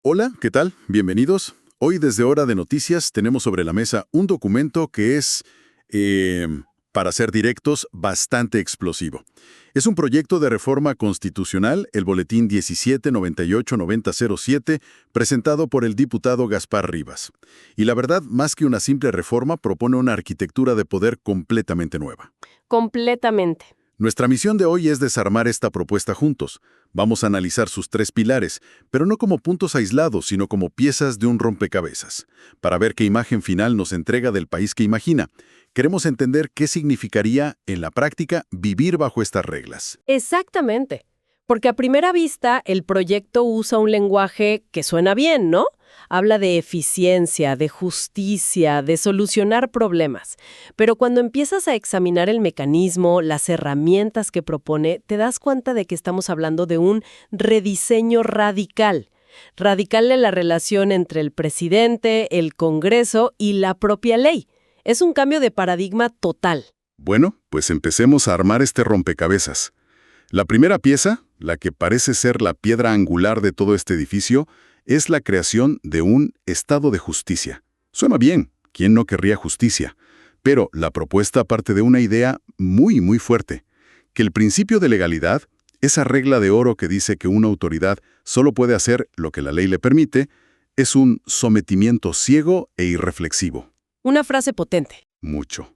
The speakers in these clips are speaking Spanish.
Hola, ¿qué tal? Bienvenidos. Hoy desde Hora de Noticias tenemos sobre la mesa un documento que es, para ser directos, bastante explosivo. Es un proyecto de reforma constitucional, el Boletín 1798-9007, presentado por el diputado Gaspar Rivas. Y la verdad, más que una simple reforma, propone una arquitectura de poder completamente nueva. Completamente. Nuestra misión de hoy es desarmar esta propuesta juntos. Vamos a analizar sus tres pilares, pero no como puntos aislados, sino como piezas de un rompecabezas, para ver qué imagen final nos entrega del país que imagina. Queremos entender qué significaría, en la práctica, vivir bajo estas reglas. Exactamente. Porque a primera vista el proyecto usa un lenguaje que suena bien, ¿no? Habla de eficiencia, de justicia, de solucionar problemas. Pero cuando empiezas a examinar el mecanismo, las herramientas que propone, te das cuenta de que estamos hablando de un rediseño radical. Radical de la relación entre el presidente, el Congreso y la propia ley. Es un cambio de paradigma total. Bueno, pues empecemos a armar este rompecabezas. La primera pieza, la que parece ser la piedra angular de todo este edificio, es la creación de un Estado de justicia. Suena bien, ¿quién no querría justicia? Pero la propuesta parte de una idea muy fuerte, que el principio de legalidad, esa regla de oro que dice que una autoridad solo puede hacer lo que la ley le permite, es un sometimiento ciego e irreflexivo. Una frase potente. Mucho.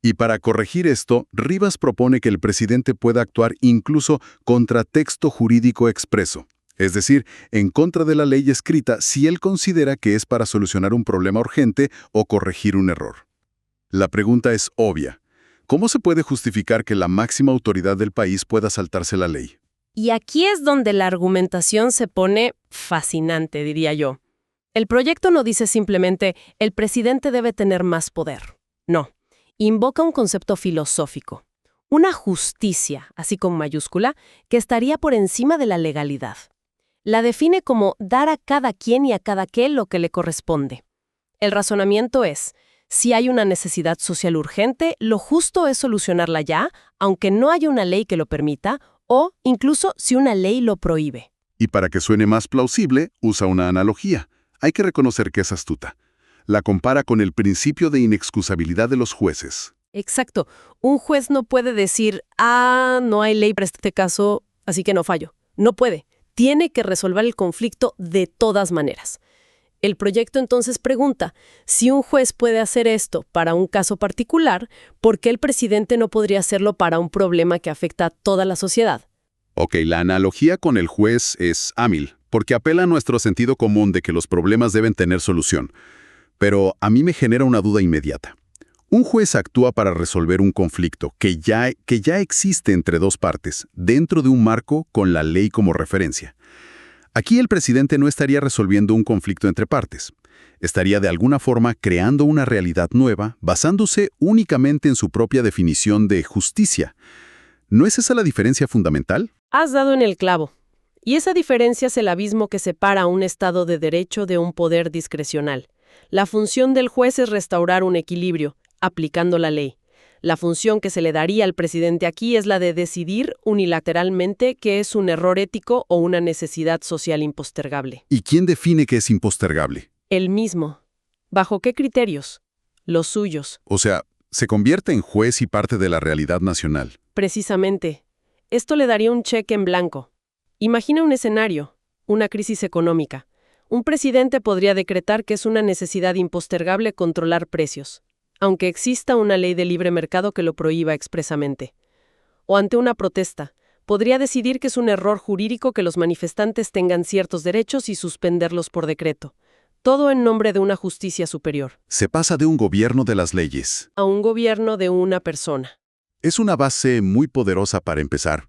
Y para corregir esto, Rivas propone que el presidente pueda actuar incluso contra texto jurídico expreso, es decir, en contra de la ley escrita si él considera que es para solucionar un problema urgente o corregir un error. La pregunta es obvia. ¿Cómo se puede justificar que la máxima autoridad del país pueda saltarse la ley? Y aquí es donde la argumentación se pone fascinante, diría yo. El proyecto no dice simplemente el presidente debe tener más poder. No. Invoca un concepto filosófico, una justicia, así con mayúscula, que estaría por encima de la legalidad. La define como dar a cada quien y a cada qué lo que le corresponde. El razonamiento es, si hay una necesidad social urgente, lo justo es solucionarla ya, aunque no haya una ley que lo permita, o incluso si una ley lo prohíbe. Y para que suene más plausible, usa una analogía. Hay que reconocer que es astuta. La compara con el principio de inexcusabilidad de los jueces. Exacto. Un juez no puede decir, no hay ley para este caso, así que no fallo. No puede. Tiene que resolver el conflicto de todas maneras. El proyecto entonces pregunta, si un juez puede hacer esto para un caso particular, ¿por qué el presidente no podría hacerlo para un problema que afecta a toda la sociedad? Ok, la analogía con el juez es hábil, porque apela a nuestro sentido común de que los problemas deben tener solución. Pero a mí me genera una duda inmediata. Un juez actúa para resolver un conflicto que ya existe entre dos partes, dentro de un marco con la ley como referencia. Aquí el presidente no estaría resolviendo un conflicto entre partes. Estaría de alguna forma creando una realidad nueva, basándose únicamente en su propia definición de justicia. ¿No es esa la diferencia fundamental? Has dado en el clavo. Y esa diferencia es el abismo que separa a un Estado de derecho de un poder discrecional. La función del juez es restaurar un equilibrio, aplicando la ley. La función que se le daría al presidente aquí es la de decidir unilateralmente qué es un error ético o una necesidad social impostergable. ¿Y quién define que es impostergable? Él mismo. ¿Bajo qué criterios? Los suyos. O sea, se convierte en juez y parte de la realidad nacional. Precisamente. Esto le daría un cheque en blanco. Imagina un escenario, una crisis económica. Un presidente podría decretar que es una necesidad impostergable controlar precios, aunque exista una ley de libre mercado que lo prohíba expresamente. O ante una protesta, podría decidir que es un error jurídico que los manifestantes tengan ciertos derechos y suspenderlos por decreto. Todo en nombre de una justicia superior. Se pasa de un gobierno de las leyes a un gobierno de una persona. Es una base muy poderosa para empezar.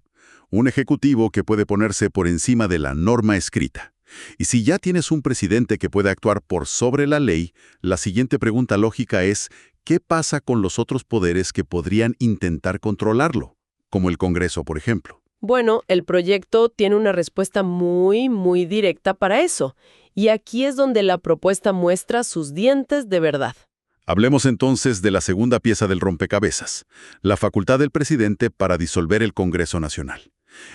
Un ejecutivo que puede ponerse por encima de la norma escrita. Y si ya tienes un presidente que puede actuar por sobre la ley, la siguiente pregunta lógica es, ¿qué pasa con los otros poderes que podrían intentar controlarlo? Como el Congreso, por ejemplo. Bueno, el proyecto tiene una respuesta muy directa para eso. Y aquí es donde la propuesta muestra sus dientes de verdad. Hablemos entonces de la segunda pieza del rompecabezas, la facultad del presidente para disolver el Congreso Nacional.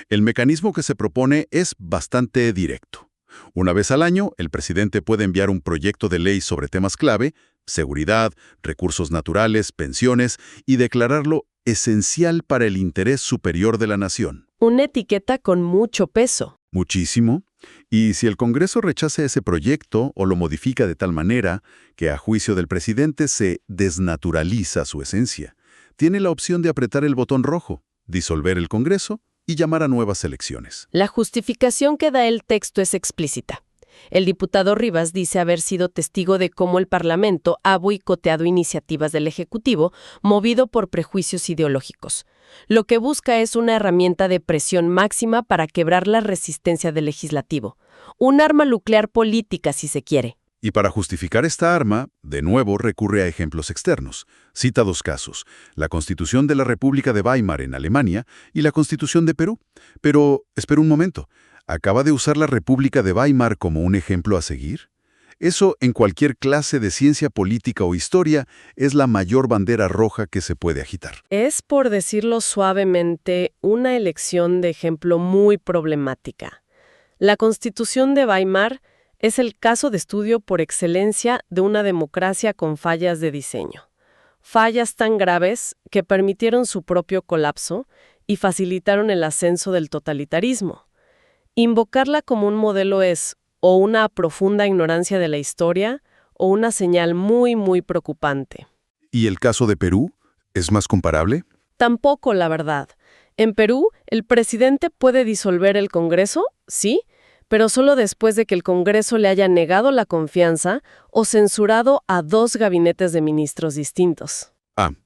El mecanismo que se propone es bastante directo. Una vez al año, el presidente puede enviar un proyecto de ley sobre temas clave, seguridad, recursos naturales, pensiones, y declararlo esencial para el interés superior de la nación. Una etiqueta con mucho peso. Muchísimo. Y si el Congreso rechaza ese proyecto o lo modifica de tal manera que a juicio del presidente se desnaturaliza su esencia, tiene la opción de apretar el botón rojo, disolver el Congreso y llamar a nuevas elecciones. La justificación que da el texto es explícita. El diputado Rivas dice haber sido testigo de cómo el Parlamento ha boicoteado iniciativas del Ejecutivo movido por prejuicios ideológicos. Lo que busca es una herramienta de presión máxima para quebrar la resistencia del legislativo. Un arma nuclear política, si se quiere. Y para justificar esta arma, de nuevo recurre a ejemplos externos. Cita dos casos, la Constitución de la República de Weimar en Alemania y la Constitución de Perú. Pero, espera un momento, ¿acaba de usar la República de Weimar como un ejemplo a seguir? Eso, en cualquier clase de ciencia política o historia, es la mayor bandera roja que se puede agitar. Es, por decirlo suavemente, una elección de ejemplo muy problemática. La Constitución de Weimar es el caso de estudio por excelencia de una democracia con fallas de diseño. Fallas tan graves que permitieron su propio colapso y facilitaron el ascenso del totalitarismo. Invocarla como un modelo es o una profunda ignorancia de la historia o una señal muy, muy preocupante. ¿Y el caso de Perú es más comparable? Tampoco, la verdad. En Perú, el presidente puede disolver el Congreso, sí, pero solo después de que el Congreso le haya negado la confianza o censurado a 2 gabinetes de ministros distintos.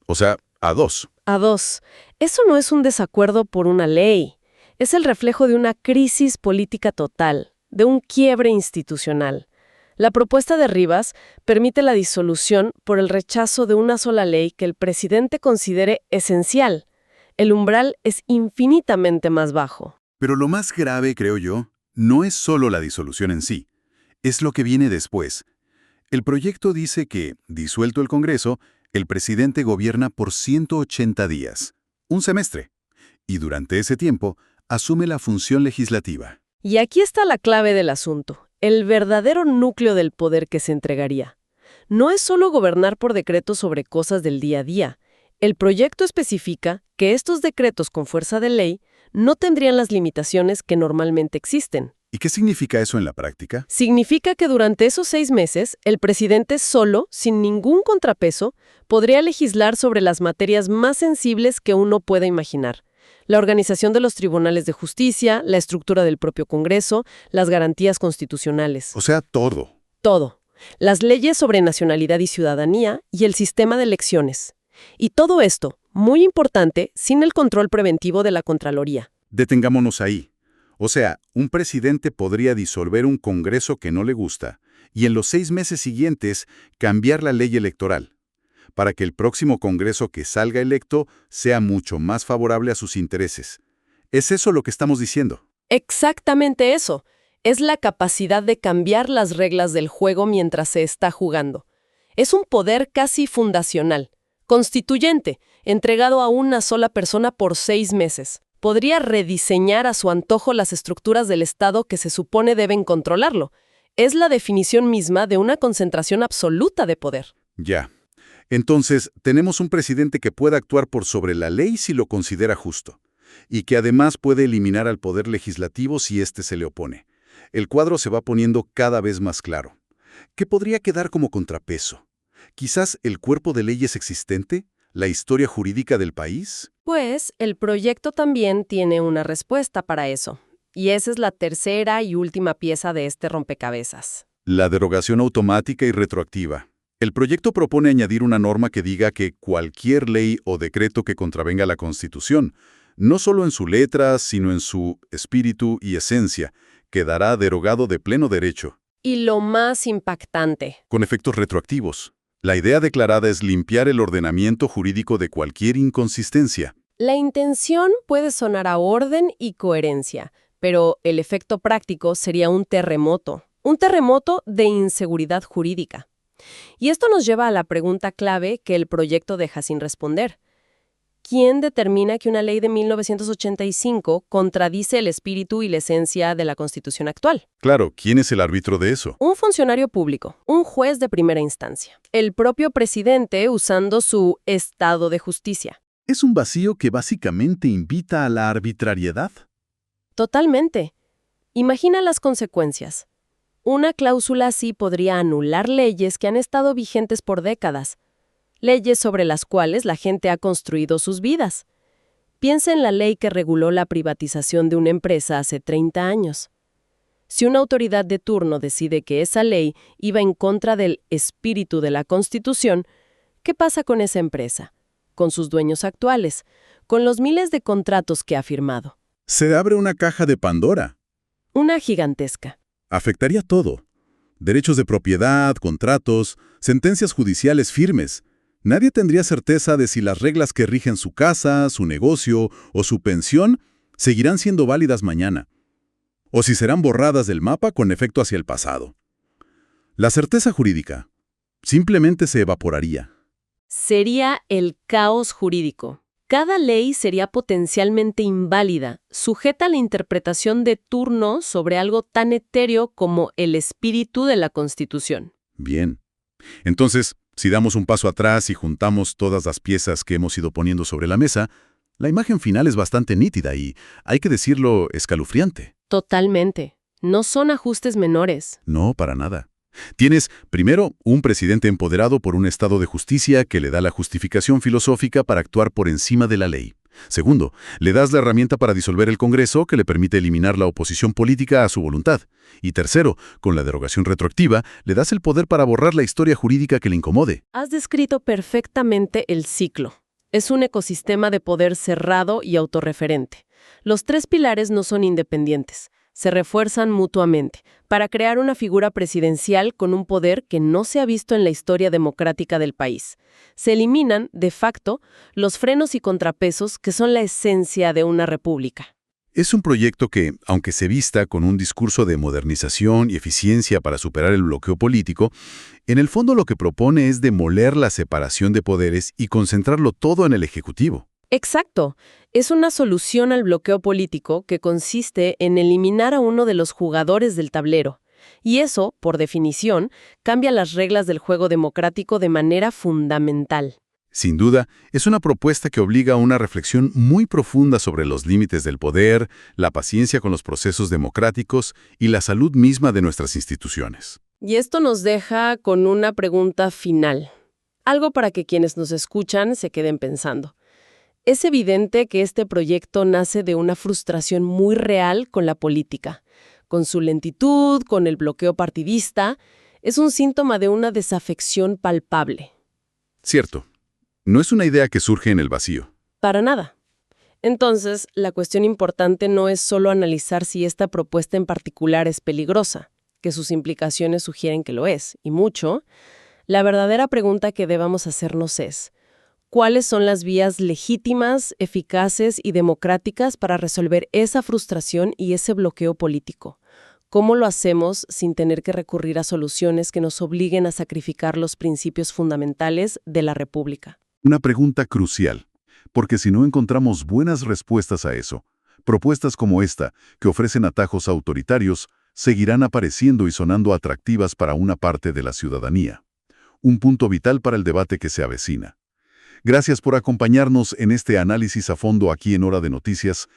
O sea, a 2. A 2. Eso no es un desacuerdo por una ley. Es el reflejo de una crisis política total, de un quiebre institucional. La propuesta de Rivas permite la disolución por el rechazo de una sola ley que el presidente considere esencial. El umbral es infinitamente más bajo. Pero lo más grave, creo yo, no es solo la disolución en sí, es lo que viene después. El proyecto dice que, disuelto el Congreso, el presidente gobierna por 180 días, un semestre, y durante ese tiempo asume la función legislativa. Y aquí está la clave del asunto, el verdadero núcleo del poder que se entregaría. No es solo gobernar por decretos sobre cosas del día a día. El proyecto especifica que estos decretos con fuerza de ley no tendrían las limitaciones que normalmente existen. ¿Y qué significa eso en la práctica? Significa que durante esos 6 meses, el presidente solo, sin ningún contrapeso, podría legislar sobre las materias más sensibles que uno pueda imaginar. La organización de los tribunales de justicia, la estructura del propio Congreso, las garantías constitucionales. O sea, todo. Todo. Las leyes sobre nacionalidad y ciudadanía y el sistema de elecciones. Y todo esto, muy importante, sin el control preventivo de la Contraloría. Detengámonos ahí. O sea, un presidente podría disolver un Congreso que no le gusta y en los 6 meses siguientes cambiar la ley electoral, para que el próximo Congreso que salga electo sea mucho más favorable a sus intereses. ¿Es eso lo que estamos diciendo? Exactamente eso. Es la capacidad de cambiar las reglas del juego mientras se está jugando. Es un poder casi fundacional, constituyente, entregado a una sola persona por 6 meses. Podría rediseñar a su antojo las estructuras del Estado que se supone deben controlarlo. Es la definición misma de una concentración absoluta de poder. Ya. Entonces, tenemos un presidente que puede actuar por sobre la ley si lo considera justo, y que además puede eliminar al poder legislativo si éste se le opone. El cuadro se va poniendo cada vez más claro. ¿Qué podría quedar como contrapeso? ¿Quizás el cuerpo de leyes existente? ¿La historia jurídica del país? Pues, el proyecto también tiene una respuesta para eso. Y esa es la tercera y última pieza de este rompecabezas. La derogación automática y retroactiva. El proyecto propone añadir una norma que diga que cualquier ley o decreto que contravenga la Constitución, no solo en su letra, sino en su espíritu y esencia, quedará derogado de pleno derecho. Y lo más impactante. Con efectos retroactivos. La idea declarada es limpiar el ordenamiento jurídico de cualquier inconsistencia. La intención puede sonar a orden y coherencia, pero el efecto práctico sería un terremoto de inseguridad jurídica. Y esto nos lleva a la pregunta clave que el proyecto deja sin responder. ¿Quién determina que una ley de 1985 contradice el espíritu y la esencia de la Constitución actual? Claro, ¿quién es el árbitro de eso? Un funcionario público, un juez de primera instancia. El propio presidente usando su estado de justicia. Es un vacío que básicamente invita a la arbitrariedad. Totalmente. Imagina las consecuencias. Una cláusula así podría anular leyes que han estado vigentes por décadas. Leyes sobre las cuales la gente ha construido sus vidas. Piensa en la ley que reguló la privatización de una empresa hace 30 años. Si una autoridad de turno decide que esa ley iba en contra del espíritu de la Constitución, ¿qué pasa con esa empresa? Con sus dueños actuales, con los miles de contratos que ha firmado. Se abre una caja de Pandora. Una gigantesca. Afectaría todo. Derechos de propiedad, contratos, sentencias judiciales firmes. Nadie tendría certeza de si las reglas que rigen su casa, su negocio o su pensión seguirán siendo válidas mañana, o si serán borradas del mapa con efecto hacia el pasado. La certeza jurídica simplemente se evaporaría. Sería el caos jurídico. Cada ley sería potencialmente inválida, sujeta a la interpretación de turno sobre algo tan etéreo como el espíritu de la Constitución. Bien. Entonces, si damos un paso atrás y juntamos todas las piezas que hemos ido poniendo sobre la mesa, la imagen final es bastante nítida y, hay que decirlo, escalofriante. Totalmente. No son ajustes menores. No, para nada. Tienes, primero, un presidente empoderado por un estado de justicia que le da la justificación filosófica para actuar por encima de la ley. Segundo, le das la herramienta para disolver el Congreso que le permite eliminar la oposición política a su voluntad. Y tercero, con la derogación retroactiva, le das el poder para borrar la historia jurídica que le incomode. Has descrito perfectamente el ciclo. Es un ecosistema de poder cerrado y autorreferente. Los tres pilares no son independientes. Se refuerzan mutuamente para crear una figura presidencial con un poder que no se ha visto en la historia democrática del país. Se eliminan, de facto, los frenos y contrapesos que son la esencia de una república. Es un proyecto que, aunque se vista con un discurso de modernización y eficiencia para superar el bloqueo político, en el fondo lo que propone es demoler la separación de poderes y concentrarlo todo en el Ejecutivo. Exacto. Es una solución al bloqueo político que consiste en eliminar a uno de los jugadores del tablero. Y eso, por definición, cambia las reglas del juego democrático de manera fundamental. Sin duda, es una propuesta que obliga a una reflexión muy profunda sobre los límites del poder, la paciencia con los procesos democráticos y la salud misma de nuestras instituciones. Y esto nos deja con una pregunta final. Algo para que quienes nos escuchan se queden pensando. Es evidente que este proyecto nace de una frustración muy real con la política. Con su lentitud, con el bloqueo partidista, es un síntoma de una desafección palpable. Cierto. No es una idea que surge en el vacío. Para nada. Entonces, la cuestión importante no es solo analizar si esta propuesta en particular es peligrosa, que sus implicaciones sugieren que lo es, y mucho. La verdadera pregunta que debamos hacernos es: ¿cuáles son las vías legítimas, eficaces y democráticas para resolver esa frustración y ese bloqueo político? ¿Cómo lo hacemos sin tener que recurrir a soluciones que nos obliguen a sacrificar los principios fundamentales de la República? Una pregunta crucial, porque si no encontramos buenas respuestas a eso, propuestas como esta, que ofrecen atajos autoritarios, seguirán apareciendo y sonando atractivas para una parte de la ciudadanía. Un punto vital para el debate que se avecina. Gracias por acompañarnos en este análisis a fondo aquí en Hora de Noticias.